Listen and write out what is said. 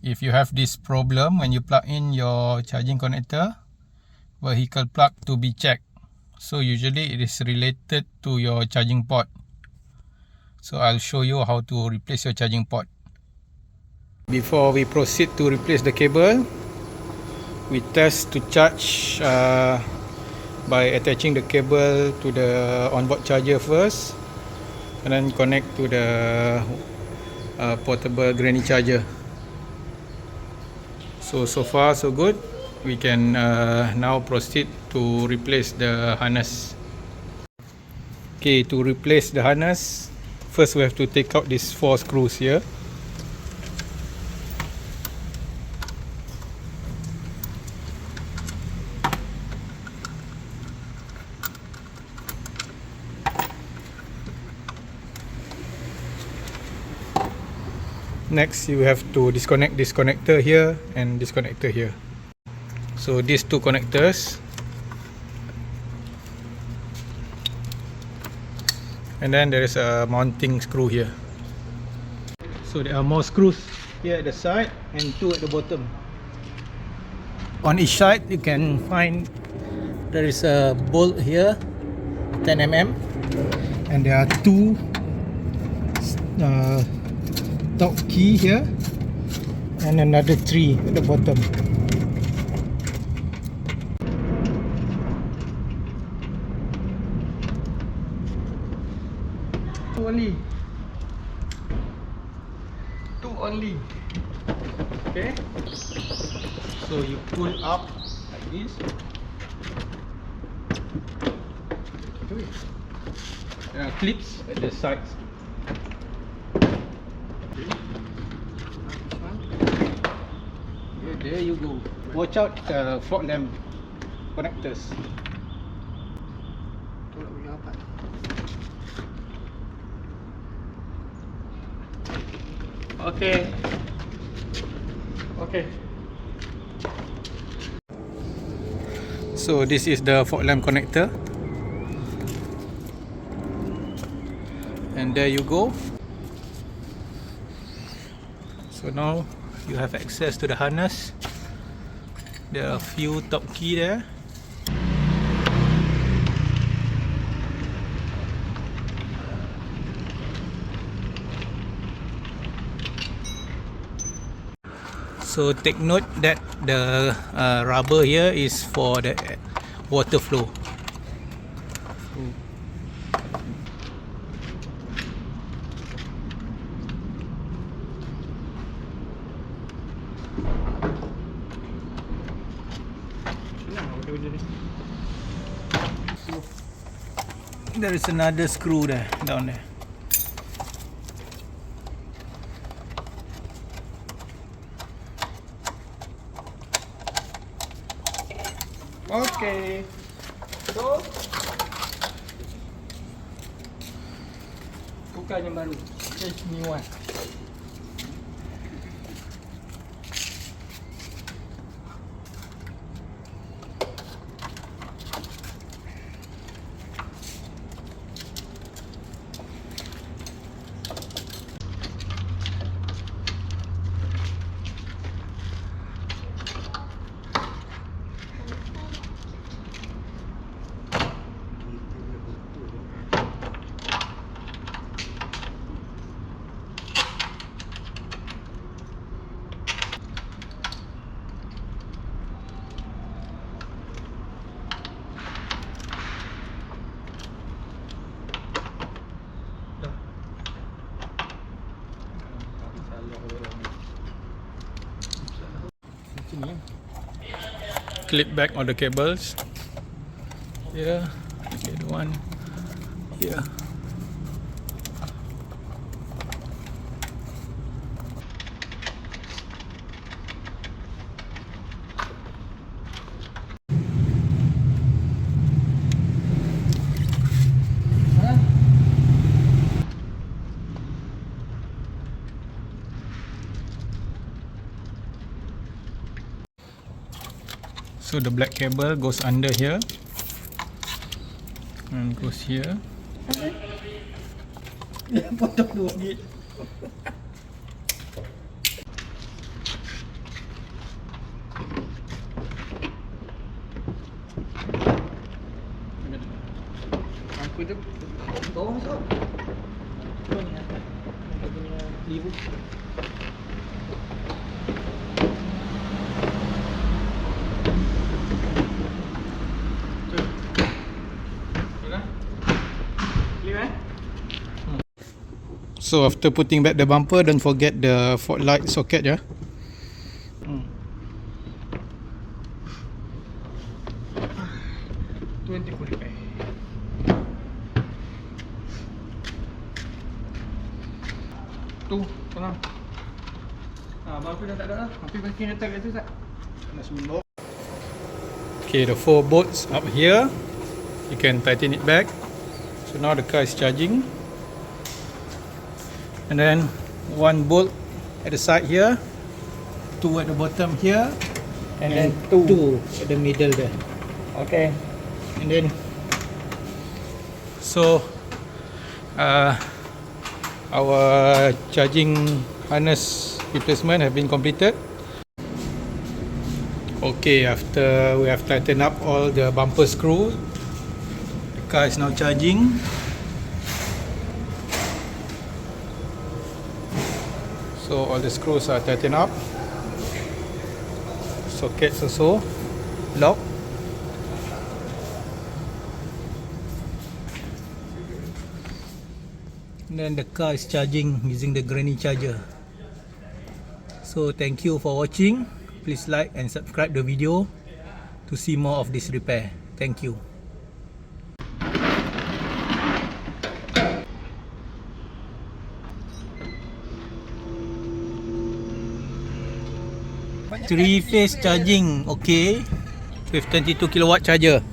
if you have this problem when you plug in your charging connector, vehicle plug to be checked. So usually it is related to your charging port. So I'll show you how to replace your charging port. Before we proceed to replace the cable, we test to charge by attaching the cable to the onboard charger first, and then connect to the portable granny charger. So far so good. We can now proceed to replace the harness. Okay, to replace the harness, first we have to take out these 4 screws here. Next, you have to disconnect this connector here and this connector here. So these 2 connectors, and then there is a mounting screw here. So there are more screws here at the side and 2 at the bottom. On each side you can find there is a bolt here, 10 mm, and there are 2 top key here and another 3 at the bottom. Two only. Okay, so you pull up like this. There are clips at the sides. Yeah, there you go. Watch out fog lamp connectors. Okay. So this is the fog lamp connector, and there you go. So now you have access to the harness. There are a few top key there. So take note that the rubber here is for the water flow. There is another screw there, down there. Okay, so bukan yang baru, just new one. Clip back on the cables. Here, okay, the one here. So the black cable goes under here and goes here. kita bawah masuk. Apa ni? Kita punya lever. So after putting back the bumper, don't forget the fog light socket, yeah. Tu, tolong. Bumper dah tak ada lah. Hampir parking letak kat tu, Ustaz. Nak semua. Okay, the 4 bolts up here. You can tighten it back. So now the car is charging. And then 1 bolt at the side here, 2 at the bottom here, and then 2 at the middle there. Okay. And then so our charging harness replacement have been completed. Okay, after we have tightened up all the bumper screw, the car is now charging. So all the screws are tightened up. Sockets also locked. And then the car is charging using the granny charger. So thank you for watching. Please like and subscribe the video to see more of this repair. Thank you. Three phase charging, okay, with 22 kilowatt charger.